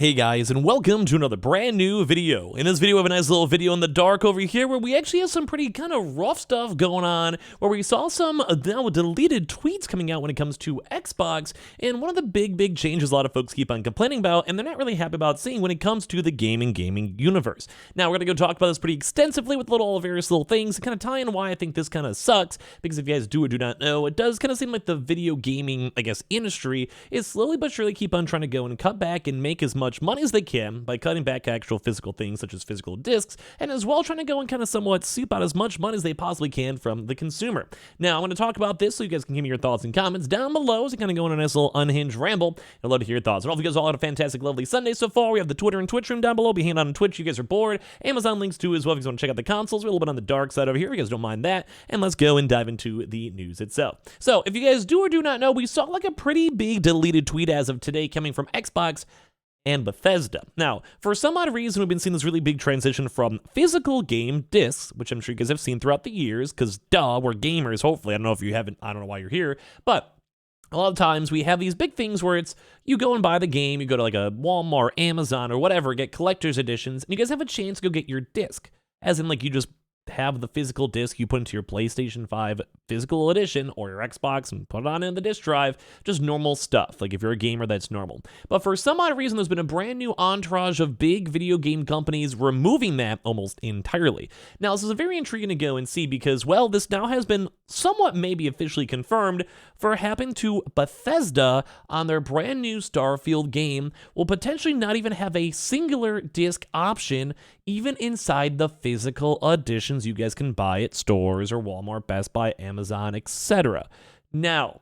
Hey guys, and welcome to another brand new video. In this video, we have a nice little video in the dark over here where we actually have some pretty kind of rough stuff going on, where we saw some now deleted tweets coming out when it comes to Xbox, and one of the big changes a lot of folks keep on complaining about, and they're not really happy about seeing when it comes to the gaming universe. Now, we're going to go talk about this pretty extensively with all various little things to kind of tie in why I think this kind of sucks, because if you guys do or do not know, it does kind of seem like the video gaming, I guess, industry is slowly but surely keep on trying to go and cut back and make as much money as they can by cutting back actual physical things such as physical discs, and as well trying to go and kind of somewhat soup out as much money as they possibly can from the consumer. Now, I'm going to talk about this so you guys can give me your thoughts and comments down below, so kind of go on a nice little unhinged ramble. I'd love to hear your thoughts. And hope you guys all had a fantastic, lovely Sunday so far. We have the Twitter and Twitch room down below. Be hanging out on Twitch. You guys are bored. Amazon links too as well if you guys want to check out the consoles. We're a little bit on the dark side over here. If you guys don't mind that. And let's go and dive into the news itself. So, if you guys do or do not know, we saw like a pretty big deleted tweet as of today coming from Xbox and Bethesda. Now, for some odd reason, we've been seeing this really big transition from physical game discs, which I'm sure you guys have seen throughout the years, because duh, we're gamers, hopefully. I don't know if you haven't, I don't know why you're here, but a lot of times we have these big things where it's you go and buy the game, you go to like a Walmart, Amazon, or whatever, get collector's editions, and you guys have a chance to go get your disc. As in, like, you just have the physical disc you put into your PlayStation 5 physical edition or your Xbox and put it on in the disc drive, just normal stuff. Like if you're a gamer, that's normal. But for some odd reason, there's been a brand new entourage of big video game companies removing that almost entirely. Now, this is very intriguing to go and see because, well, this now has been somewhat maybe officially confirmed for happening to Bethesda on their brand new Starfield game will potentially not even have a singular disc option even inside the physical editions you guys can buy at stores or Walmart, Best Buy, Amazon, etc. Now,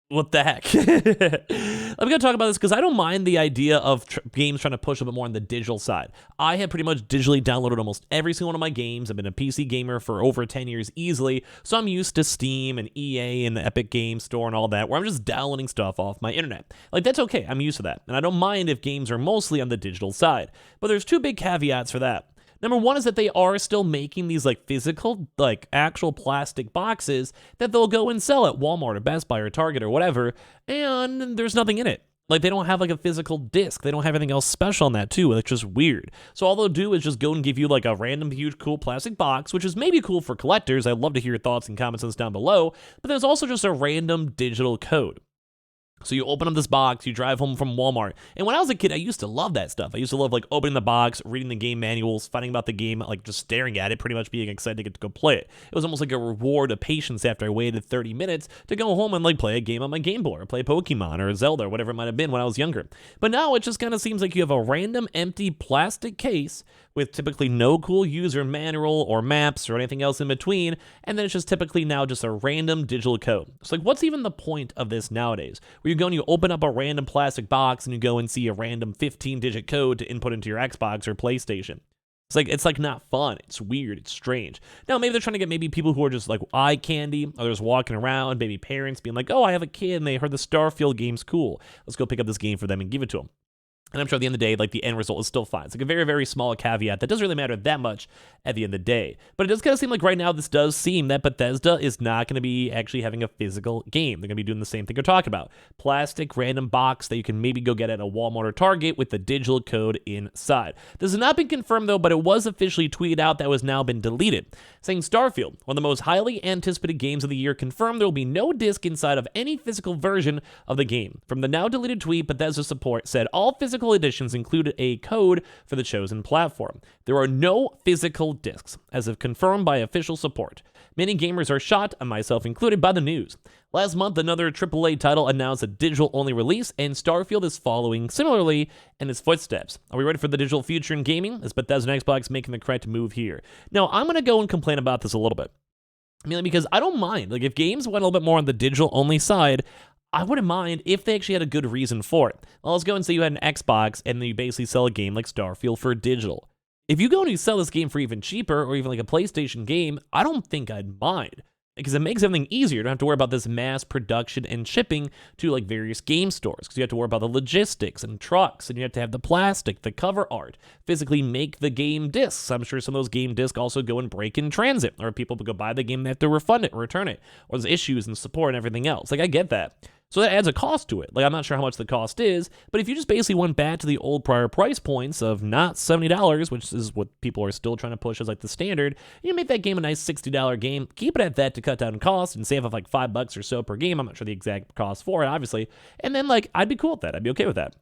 what the heck? I'm going to talk about this because I don't mind the idea of games trying to push a bit more on the digital side. I have pretty much digitally downloaded almost every single one of my games. I've been a PC gamer for over 10 years easily, so I'm used to Steam and EA and the Epic Games Store and all that, where I'm just downloading stuff off my internet. Like, that's okay. I'm used to that. And I don't mind if games are mostly on the digital side. But there's two big caveats for that. Number one is that they are still making these like physical, like actual plastic boxes that they'll go and sell at Walmart or Best Buy or Target or whatever, and there's nothing in it. Like, they don't have like a physical disc. They don't have anything else special on that too. It's just weird. So all they'll do is just go and give you like a random huge cool plastic box, which is maybe cool for collectors. I'd love to hear your thoughts and comments on this down below. But there's also just a random digital code. So you open up this box, you drive home from Walmart. And when I was a kid, I used to love that stuff. I used to love like opening the box, reading the game manuals, finding about the game, like just staring at it, pretty much being excited to get to go play it. It was almost like a reward of patience after I waited 30 minutes to go home and like play a game on my Game Boy or play Pokemon or Zelda or whatever it might have been when I was younger. But now it just kind of seems like you have a random empty plastic case with typically no cool user manual or maps or anything else in between, and then it's just typically now just a random digital code. So like, what's even the point of this nowadays? Where you go and you open up a random plastic box and you go and see a random 15-digit code to input into your Xbox or PlayStation. It's like not fun. It's weird. It's strange. Now, maybe they're trying to get maybe people who are just like eye candy, others walking around, maybe parents being like, oh, I have a kid and they heard the Starfield game's cool. Let's go pick up this game for them and give it to them. And I'm sure at the end of the day, like, the end result is still fine. It's like a very small caveat that doesn't really matter that much at the end of the day. But it does kind of seem like right now this does seem that Bethesda is not going to be actually having a physical game. They're going to be doing the same thing you're talking about. Plastic random box that you can maybe go get at a Walmart or Target with the digital code inside. This has not been confirmed though, but it was officially tweeted out that was now been deleted, saying Starfield, one of the most highly anticipated games of the year, confirmed there will be no disc inside of any physical version of the game. From the now deleted tweet, Bethesda support said all physical editions included a code for the chosen platform. There are no physical discs, as if confirmed by official support. Many gamers are shocked, and myself included, by the news. Last month, another AAA title announced a digital-only release, and Starfield is following similarly in its footsteps. Are we ready for the digital future in gaming? Is Bethesda and Xbox making the correct move here? Now, I'm going to go and complain about this a little bit. Mainly because I don't mind. Like, if games went a little bit more on the digital-only side, I wouldn't mind if they actually had a good reason for it. Well, let's go and say you had an Xbox and then you basically sell a game like Starfield for digital. If you go and you sell this game for even cheaper or even like a PlayStation game, I don't think I'd mind. Because it makes everything easier. You don't have to worry about this mass production and shipping to like various game stores. Because you have to worry about the logistics and trucks, and you have to have the plastic, the cover art, physically make the game discs. I'm sure some of those game discs also go and break in transit, or people go buy the game, they have to refund it, return it, or there's issues and support and everything else. Like, I get that. So that adds a cost to it. Like, I'm not sure how much the cost is, but if you just basically went back to the old prior price points of not $70, which is what people are still trying to push as like the standard, you make that game a nice $60 game, keep it at that to cut down costs and save off like $5 or so per game. I'm not sure the exact cost for it, obviously. And then like, I'd be cool with that. I'd be okay with that.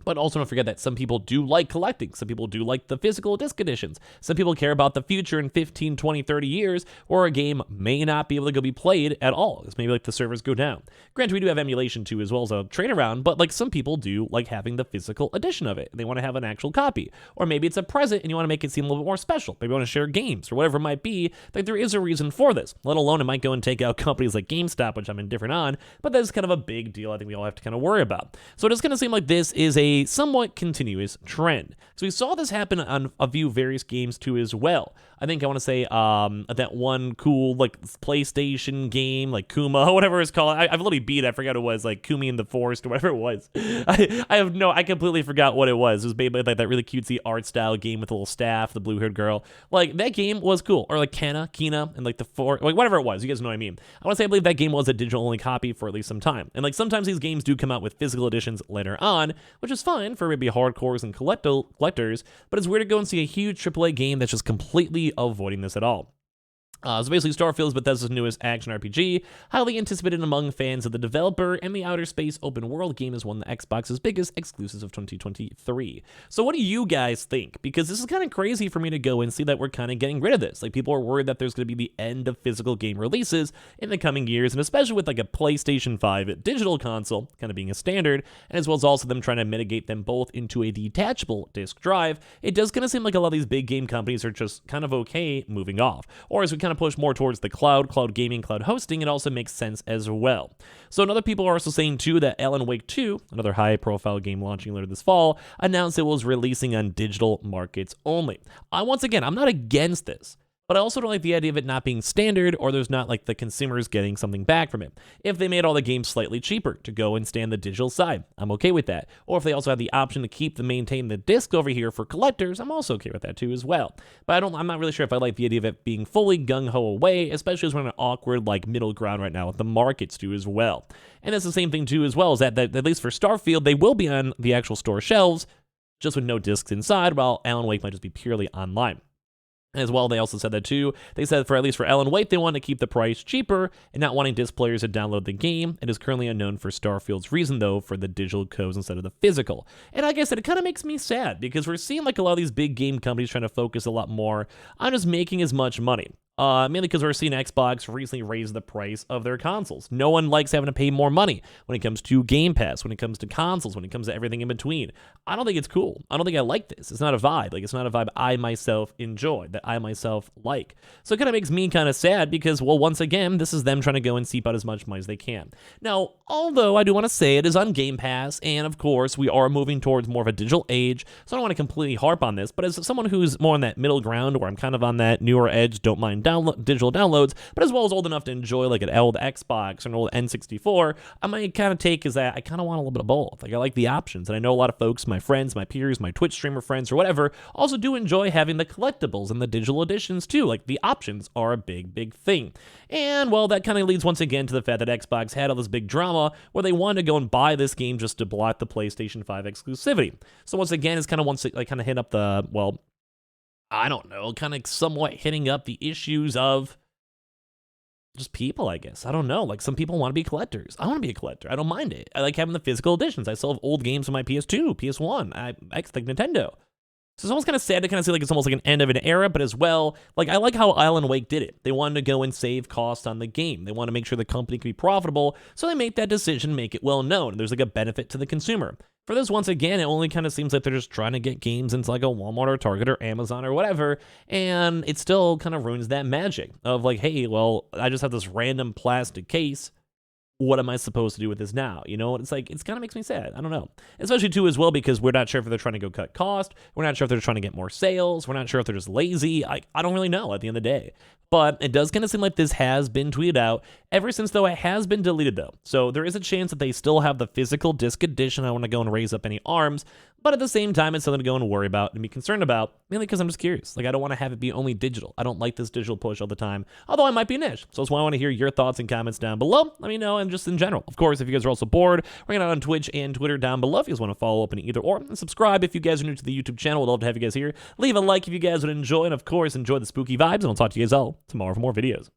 But also don't forget that some people do like collecting. Some people do like the physical disc editions. Some people care about the future in 15, 20, 30 years, or a game may not be able to go be played at all, because maybe like the servers go down. Granted, we do have emulation too, as well as a trade around, but like some people do like having the physical edition of it. They want to have an actual copy. Or maybe it's a present and you want to make it seem a little bit more special. Maybe you want to share games or whatever it might be. Like there is a reason for this, let alone it might go and take out companies like GameStop, which I'm indifferent on, but that's kind of a big deal I think we all have to kind of worry about. So it is going to seem like this is a somewhat continuous trend. So we saw this happen on a few various games too as well. I think I want to say that one cool like PlayStation game, like Kuma, whatever it's called. I've literally beat it. I forgot what it was, like Kumi in the Forest or whatever it was. I completely forgot what it was. It was made by like that really cutesy art style game with the little staff, the blue haired girl. Like that game was cool. Or like Kina, and like like whatever it was. You guys know what I mean. I want to say I believe that game was a digital only copy for at least some time. And like sometimes these games do come out with physical editions later on, which is fine for maybe hardcores and collectors, but it's weird to go and see a huge AAA game that's just completely avoiding this at all. So basically, Starfield is Bethesda's newest action RPG, highly anticipated among fans of the developer, and the outer space open world game is one of the Xbox's biggest exclusives of 2023. So what do you guys think? Because this is kind of crazy for me to go and see that we're kind of getting rid of this. Like people are worried that there's going to be the end of physical game releases in the coming years, and especially with like a PlayStation 5 digital console kind of being a standard, and as well as also them trying to mitigate them both into a detachable disk drive, it does kind of seem like a lot of these big game companies are just kind of okay moving off. Or as we kind of push more towards the cloud gaming, cloud hosting, it also makes sense as well. So other people are also saying too that Alan Wake 2, another high-profile game launching later this fall, announced it was releasing on digital markets only. Once again, I'm not against this, but I also don't like the idea of it not being standard, or there's not like the consumers getting something back from it. If they made all the games slightly cheaper to go and stay on the digital side, I'm okay with that. Or if they also have the option to keep and maintain the disc over here for collectors, I'm also okay with that too as well. But I'm not really sure if I like the idea of it being fully gung-ho away, especially as we're in an awkward like middle ground right now with the markets too as well. And that's the same thing too as well, is that at least for Starfield, they will be on the actual store shelves, just with no discs inside, while Alan Wake might just be purely online. As well, they also said that too. They said for at least for Alan Wake, they wanted to keep the price cheaper and not wanting disc players to download the game. It is currently unknown for Starfield's reason, though, for the digital codes instead of the physical. And like I said, it kind of makes me sad because we're seeing like a lot of these big game companies trying to focus a lot more on just making as much money. Mainly because we're seeing Xbox recently raise the price of their consoles. No one likes having to pay more money when it comes to Game Pass, when it comes to consoles, when it comes to everything in between. I don't think it's cool. I don't think I like this. It's not a vibe. Like, it's not a vibe I myself enjoy, that I myself like. So it kind of makes me kind of sad because, well, once again, this is them trying to go and seep out as much money as they can. Now, although I do want to say it is on Game Pass, and of course, we are moving towards more of a digital age, so I don't want to completely harp on this, but as someone who's more on that middle ground, where I'm kind of on that newer edge, don't mind digital downloads, but as well as old enough to enjoy like an old Xbox or an old N64, I might kind of take is that I kind of want a little bit of both. Like I like the options, and I know a lot of folks, my friends, my peers, my Twitch streamer friends or whatever, also do enjoy having the collectibles and the digital editions too. Like the options are a big thing. And well, that kind of leads once again to the fact that Xbox had all this big drama where they wanted to go and buy this game just to block the PlayStation 5 exclusivity. So once again, it's kind of hit up the, well, I don't know, kind of somewhat hitting up the issues of just people, I guess. I don't know. Like, some people want to be collectors. I want to be a collector. I don't mind it. I like having the physical editions. I still have old games on my PS2, PS1, I like Nintendo. So it's almost kind of sad to kind of see like it's almost like an end of an era, but as well, like I like how Alan Wake did it. They wanted to go and save costs on the game. They want to make sure the company can be profitable, so they make that decision, make it well known. There's like a benefit to the consumer. For this, once again, it only kind of seems like they're just trying to get games into like a Walmart or Target or Amazon or whatever, and it still kind of ruins that magic of like, hey, well, I just have this random plastic case. What am I supposed to do with this now? You know, it's like, it's kind of makes me sad. I don't know. Especially too as well because we're not sure if they're trying to go cut cost. We're not sure if they're trying to get more sales. We're not sure if they're just lazy. I don't really know at the end of the day. But it does kind of seem like this has been tweeted out ever since, though it has been deleted, though. So there is a chance that they still have the physical disc edition. I want to go and raise up any arms. But at the same time, it's something to go and worry about and be concerned about, mainly because I'm just curious. Like, I don't want to have it be only digital. I don't like this digital push all the time, although I might be niche. So that's why I want to hear your thoughts and comments down below. Let me know, and just in general. Of course, if you guys are also bored, we're going out on Twitch and Twitter down below if you guys want to follow up in either or. And subscribe if you guys are new to the YouTube channel. We'd love to have you guys here. Leave a like if you guys would enjoy, and of course, enjoy the spooky vibes, and I'll talk to you guys all tomorrow for more videos.